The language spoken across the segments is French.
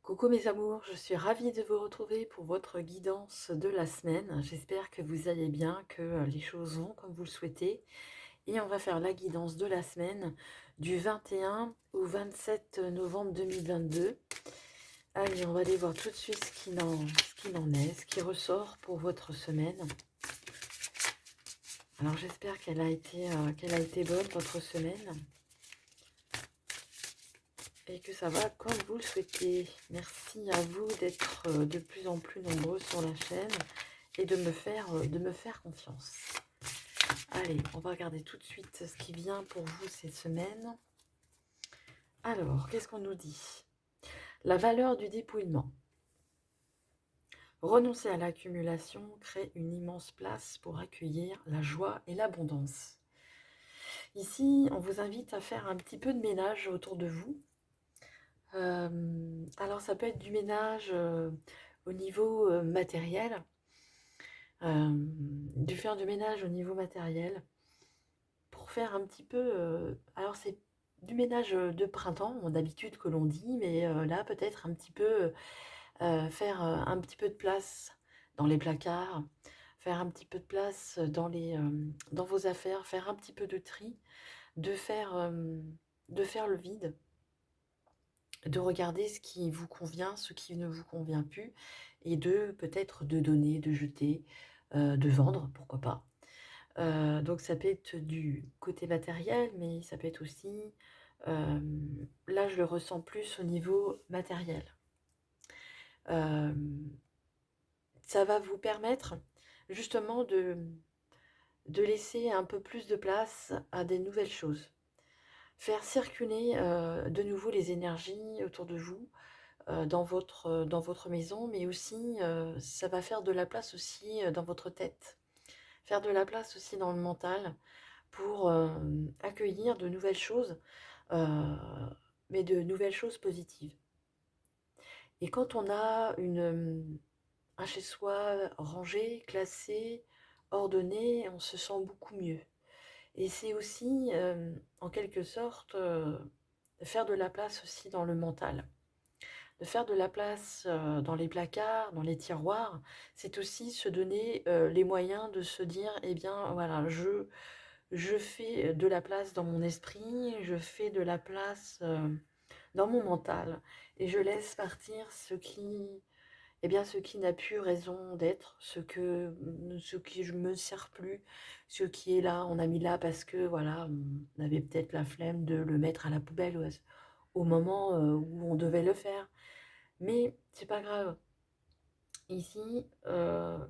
Coucou mes amours, je suis ravie de vous retrouver pour votre guidance de la semaine. J'espère que vous allez bien, que les choses vont comme vous le souhaitez. Et on va faire la guidance de la semaine du 21 au 27 novembre 2022. Allez, on va aller voir tout de suite ce qu'il en est, ce qui ressort pour votre semaine. Alors j'espère qu'elle a été bonne votre semaine et que ça va comme vous le souhaitez. Merci à vous d'être de plus en plus nombreux sur la chaîne et de me faire confiance. Allez, on va regarder tout de suite ce qui vient pour vous cette semaine. Alors, qu'est-ce qu'on nous dit? La valeur du dépouillement. Renoncer à l'accumulation crée une immense place pour accueillir la joie et l'abondance. Ici, on vous invite à faire un petit peu de ménage autour de vous. Alors, ça peut être du ménage au niveau matériel, du faire du ménage au niveau matériel, pour faire un petit peu, alors c'est du ménage de printemps, d'habitude que l'on dit, mais là peut-être un petit peu, faire un petit peu de place dans les placards, faire un petit peu de place dans vos affaires, faire un petit peu de tri, de faire, de faire le vide, de regarder ce qui vous convient, ce qui ne vous convient plus, et de peut-être de donner, de jeter, de vendre, pourquoi pas. Donc ça peut être du côté matériel, mais ça peut être aussi, là je le ressens plus au niveau matériel. Hem, Ça va vous permettre justement de laisser un peu plus de place à des nouvelles choses. Faire circuler, de nouveau les énergies autour de vous, dans votre maison, mais aussi, ça va faire de la place aussi, dans votre tête. Faire de la place aussi dans le mental pour, accueillir de nouvelles choses, heu, mais de nouvelles choses positives. Et quand on a un chez soi rangé, classé, ordonné, on se sent beaucoup mieux. Et c'est aussi, en quelque sorte, faire de la place aussi dans le mental. De faire de la place, dans les placards, dans les tiroirs, c'est aussi se donner, les moyens de se dire: «Eh bien, voilà, je fais de la place dans mon esprit, je fais de la place, dans mon mental et je laisse partir ce qui n'a plus raison d'être, ce qui je me sert plus, ce qui est là, on a mis là parce que voilà, on avait peut-être la flemme de le mettre à la poubelle au moment, où on devait le faire. Mais c'est pas grave. Ici, de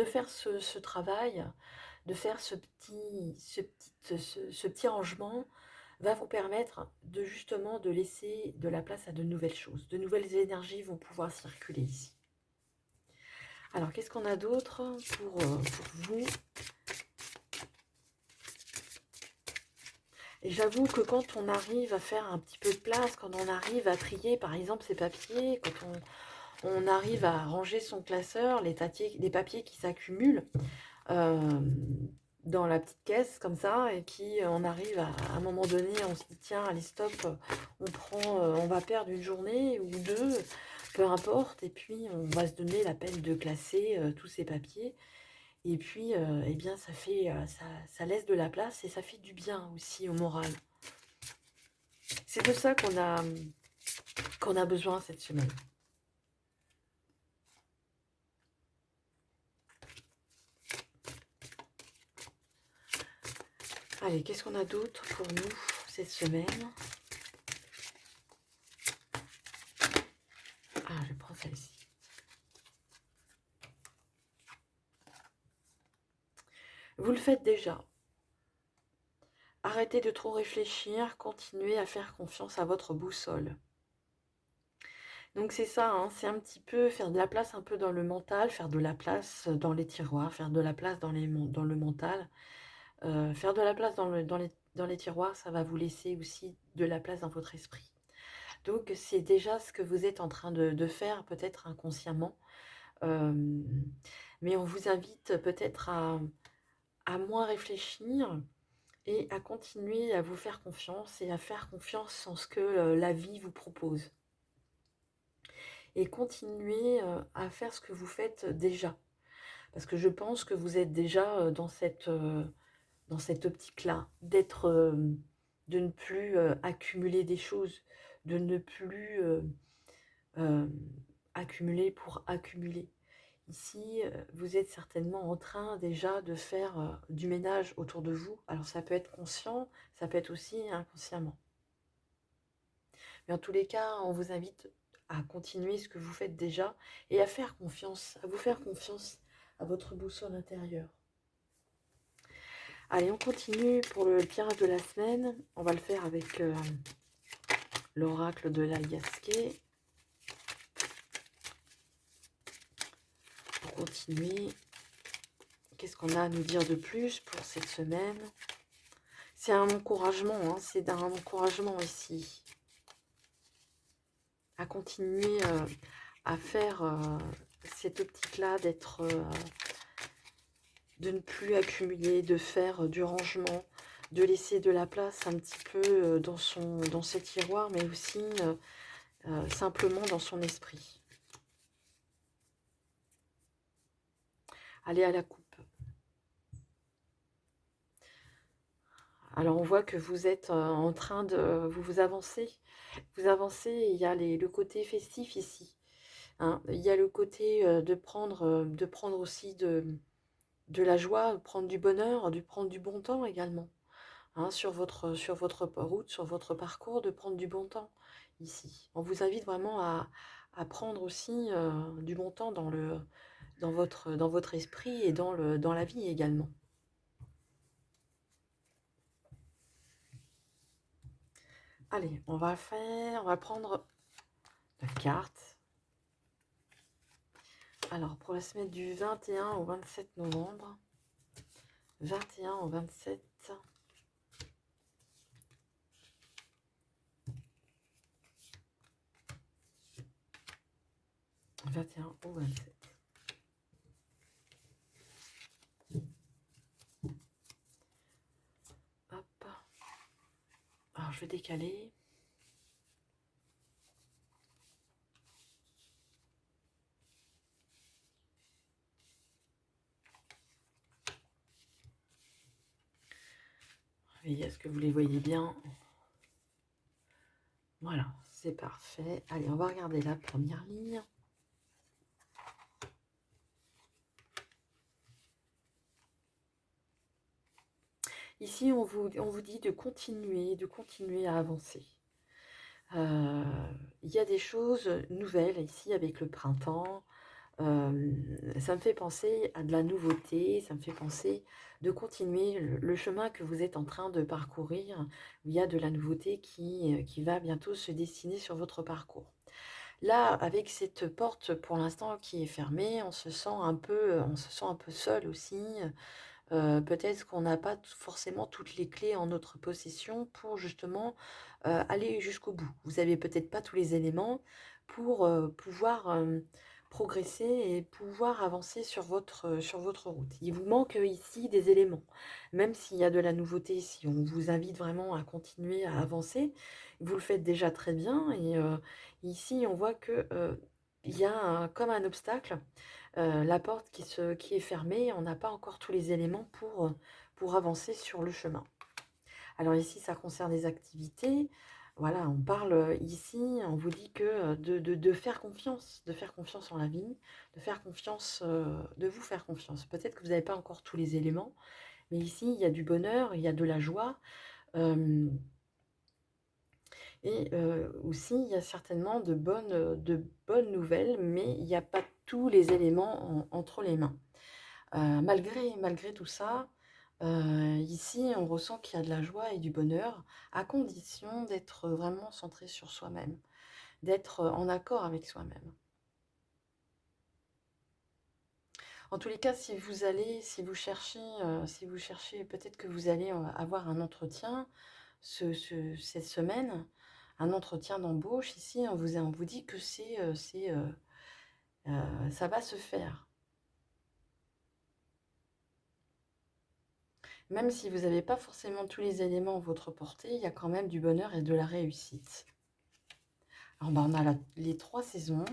faire ce travail, de faire ce petit rangement va vous permettre de justement de laisser de la place à de nouvelles choses. De nouvelles énergies vont pouvoir circuler ici. Alors qu'est-ce qu'on a d'autre pour vous? Et j'avoue que quand on arrive à faire un petit peu de place, quand on arrive à trier par exemple ses papiers, quand on arrive à ranger son classeur, les papiers qui s'accumulent, hem, dans la petite caisse comme ça et qui, on arrive à un moment donné, on se dit: «Tiens, allez stop, on va perdre une journée ou 2, peu importe et puis on va se donner la peine de classer, tous ces papiers et puis, eh bien ça laisse de la place et ça fait du bien aussi au moral. C'est de ça qu'on a besoin cette semaine. Allez, qu'est-ce qu'on a d'autre pour nous cette semaine? Ah, je prends celle-ci. Vous le faites déjà. Arrêtez de trop réfléchir, continuez à faire confiance à votre boussole. Donc c'est ça, hein, c'est un petit peu faire de la place un peu dans le mental, faire de la place dans les tiroirs, faire de la place dans le mental. Faire de la place dans les tiroirs, ça va vous laisser aussi de la place dans votre esprit. Donc c'est déjà ce que vous êtes en train de faire, peut-être inconsciemment. Hem, mais on vous invite peut-être à moins réfléchir et à continuer à vous faire confiance et à faire confiance en ce que, la vie vous propose. et continuez à faire ce que vous faites déjà. Parce que je pense que vous êtes déjà dans cette optique-là, de ne plus accumuler des choses, de ne plus euh, accumuler pour accumuler. Ici, vous êtes certainement en train déjà de faire du ménage autour de vous. Alors ça peut être conscient, ça peut être aussi inconsciemment. Mais en tous les cas, on vous invite à continuer ce que vous faites déjà et à faire confiance, à vous faire confiance à votre boussole intérieure. Allez, on continue pour le tirage de la semaine. On va le faire avec l'oracle de l'Ayaské. Pour continuer, qu'est-ce qu'on a à nous dire de plus pour cette semaine? C'est un encouragement, hein, c'est un encouragement ici. À continuer à faire cette optique-là d'être... de ne plus accumuler, de faire du rangement, de laisser de la place un petit peu dans ses tiroirs, mais aussi simplement dans son esprit. Allez à la coupe. Alors on voit que vous êtes en train de... Vous avancez. Vous avancez et il y a le côté festif ici. Hein. Il y a le côté de prendre aussi de la joie, de prendre du bonheur, de prendre du bon temps également. Hein, sur votre route, sur votre parcours, de prendre du bon temps ici. On vous invite vraiment à prendre aussi du bon temps dans votre esprit et dans la vie également. Allez, on va prendre 9 cartes. Alors, pour la semaine du 21 au 27 novembre, 21 au 27, 21 au 27. Hop. Alors, je vais décaler. Veillez à ce que vous les voyez bien. Voilà, c'est parfait. Allez, on va regarder la première ligne. Ici, on vous dit de continuer à avancer. Il y a des choses nouvelles ici avec le printemps. Ça me fait penser à de la nouveauté, ça me fait penser de continuer le chemin que vous êtes en train de parcourir. Il y a de la nouveauté qui va bientôt se dessiner sur votre parcours. Là, avec cette porte pour l'instant qui est fermée, on se sent un peu seul aussi. Peut-être qu'on n'a pas forcément toutes les clés en notre possession pour justement aller jusqu'au bout. Vous n'avez peut-être pas tous les éléments pour pouvoir progresser et pouvoir avancer sur votre route. Il vous manque ici des éléments. Même s'il y a de la nouveauté, si on vous invite vraiment à continuer à avancer, vous le faites déjà très bien. Et ici, on voit que il y a comme un obstacle, la porte qui est fermée, on n'a pas encore tous les éléments pour avancer sur le chemin. Alors ici, ça concerne les activités. Voilà, on parle ici, on vous dit que de faire confiance en la vie, de faire confiance, de vous faire confiance. Peut-être que vous n'avez pas encore tous les éléments, mais ici, il y a du bonheur, il y a de la joie. Et aussi, il y a certainement de bonnes nouvelles, mais il n'y a pas tous les éléments entre les mains. Malgré tout ça, ici, on ressent qu'il y a de la joie et du bonheur, à condition d'être vraiment centré sur soi-même, d'être en accord avec soi-même. En tous les cas, si vous cherchez, peut-être que vous allez avoir un entretien cette semaine, un entretien d'embauche. Ici, on vous dit que ça va se faire. Même si vous n'avez pas forcément tous les éléments à votre portée, il y a quand même du bonheur et de la réussite. Alors, on a les 3 saisons.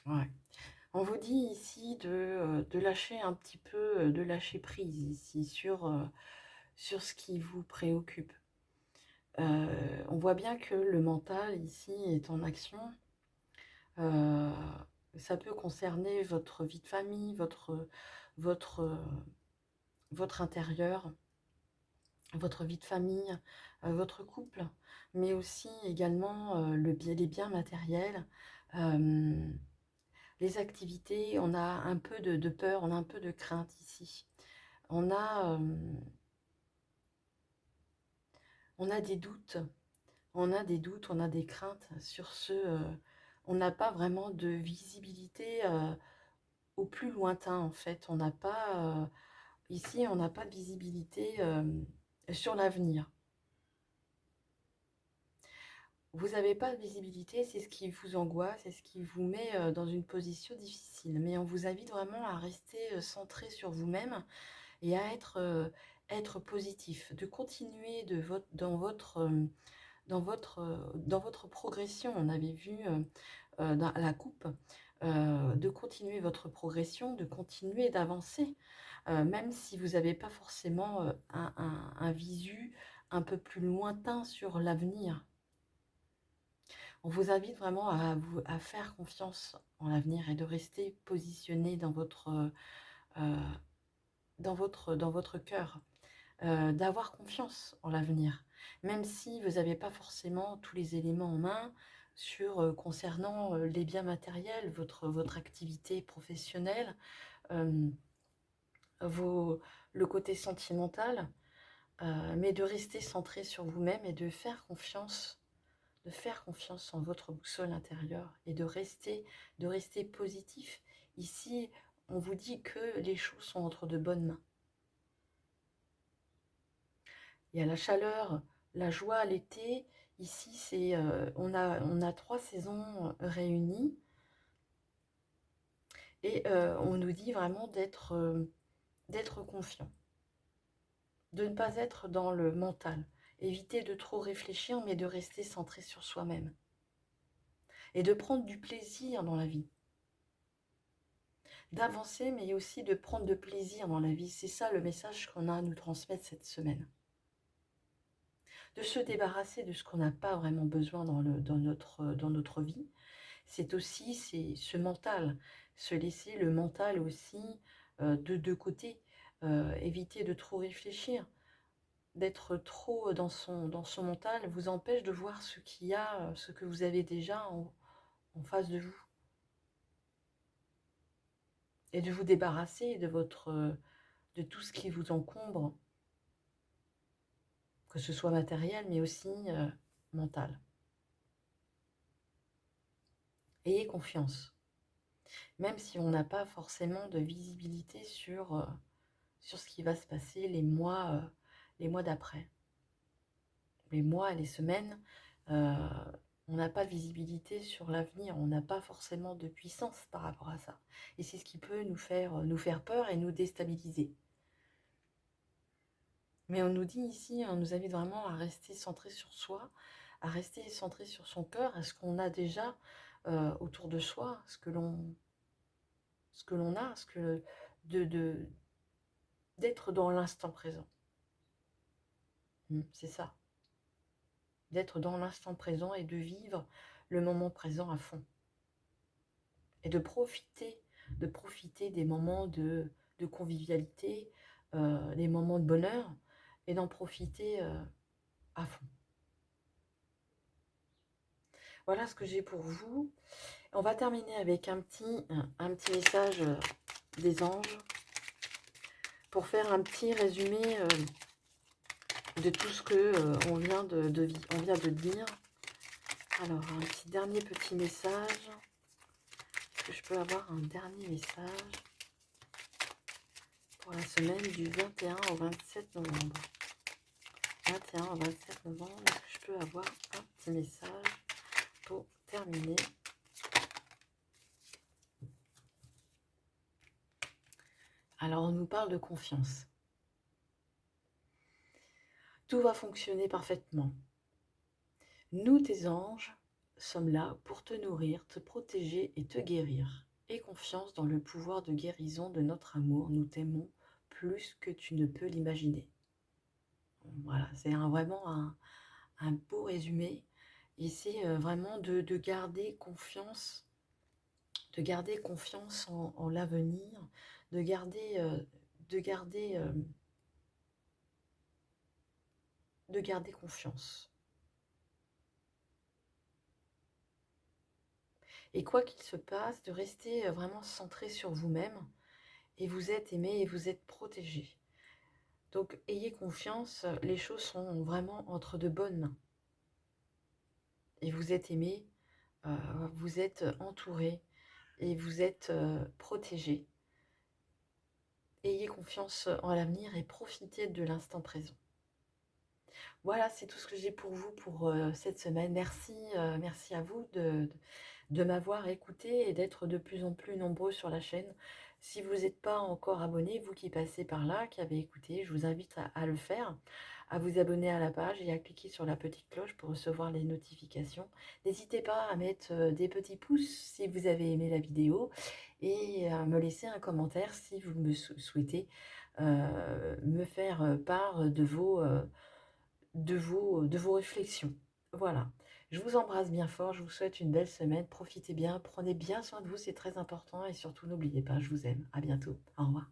Ouais. On vous dit ici de lâcher un petit peu, de lâcher prise ici sur ce qui vous préoccupe. On voit bien que le mental ici est en action. Euh, Ça peut concerner votre vie de famille, votre, votre intérieur, votre vie de famille, votre couple, mais aussi également les biens matériels, euh, les activités. On a un peu de peur, on a un peu de crainte ici. On a, on a des doutes, on a des doutes, on a des craintes sur on n'a pas vraiment de visibilité au plus lointain en fait. On n'a pas, ici, on n'a pas de visibilité sur l'avenir. Vous n'avez pas de visibilité, c'est ce qui vous angoisse, c'est ce qui vous met dans une position difficile. Mais on vous invite vraiment à rester centré sur vous-même et à être positif, de continuer dans votre progression. On avait vu dans la coupe, de continuer votre progression, de continuer d'avancer, même si vous n'avez pas forcément un visu un peu plus lointain sur l'avenir. On vous invite vraiment à faire confiance en l'avenir et de rester positionné euh, dans votre cœur, d'avoir confiance en l'avenir, même si vous n'avez pas forcément tous les éléments en main concernant les biens matériels, votre activité professionnelle, euh, vos, le côté sentimental, mais de rester centré sur vous-même et de faire confiance en votre boussole intérieure et de rester positif. Ici, on vous dit que les choses sont entre de bonnes mains. Il y a la chaleur, la joie, l'été. Ici, on a 3 saisons réunies et on nous dit vraiment d'être confiant, de ne pas être dans le mental, éviter de trop réfléchir, mais de rester centré sur soi-même et de prendre du plaisir dans la vie, d'avancer, mais aussi de prendre de plaisir dans la vie. C'est ça le message qu'on a à nous transmettre cette semaine. De se débarrasser de ce qu'on n'a pas vraiment besoin dans notre vie. C'est aussi ce mental, se laisser le mental aussi de côté, éviter de trop réfléchir, d'être trop dans son mental vous empêche de voir ce qu'il y a, ce que vous avez déjà en face de vous. Et de vous débarrasser de tout ce qui vous encombre, que ce soit matériel, mais aussi mental. Ayez confiance, même si on n'a pas forcément de visibilité sur ce qui va se passer les mois d'après. Les mois et les semaines, on n'a pas de visibilité sur l'avenir, on n'a pas forcément de puissance par rapport à ça. Et c'est ce qui peut nous faire peur et nous déstabiliser. Mais on nous dit ici, on nous invite vraiment à rester centré sur soi, à rester centré sur son cœur, à ce qu'on a déjà autour de soi, ce que l'on a, d'être dans l'instant présent. C'est ça, d'être dans l'instant présent et de vivre le moment présent à fond. Et de profiter des moments de convivialité, des moments de bonheur, et d'en profiter à fond. Voilà ce que j'ai pour vous. On va terminer avec un petit message des anges pour faire un petit résumé de tout ce que on vient de dire. Alors, un dernier petit message. Est-ce que je peux avoir un dernier message pour la semaine du 21 au 27 novembre 21 au 27 novembre, est-ce que je peux avoir un petit message pour terminer? Alors, on nous parle de confiance. Tout va fonctionner parfaitement. Nous, tes anges, sommes là pour te nourrir, te protéger et te guérir. Aie confiance dans le pouvoir de guérison de notre amour. Nous t'aimons plus que tu ne peux l'imaginer. Voilà, c'est vraiment un beau résumé. Et c'est vraiment de garder confiance en l'avenir, de garder, de garder, de garder confiance. Et quoi qu'il se passe, de rester vraiment centré sur vous-même. Et vous êtes aimé et vous êtes protégé. Donc ayez confiance, les choses sont vraiment entre de bonnes mains. Et vous êtes aimé, vous êtes entouré et vous êtes protégé. Ayez confiance en l'avenir et profitez de l'instant présent. Voilà, c'est tout ce que j'ai pour vous pour cette semaine. Merci, merci à vous de m'avoir écouté et d'être de plus en plus nombreux sur la chaîne. Si vous n'êtes pas encore abonné, vous qui passez par là, qui avez écouté, je vous invite à le faire, à vous abonner à la page et à cliquer sur la petite cloche pour recevoir les notifications. N'hésitez pas à mettre des petits pouces si vous avez aimé la vidéo et à me laisser un commentaire si vous me souhaitez me faire part de vos réflexions. Voilà. Je vous embrasse bien fort, je vous souhaite une belle semaine, profitez bien, prenez bien soin de vous, c'est très important et surtout n'oubliez pas, je vous aime. À bientôt. Au revoir.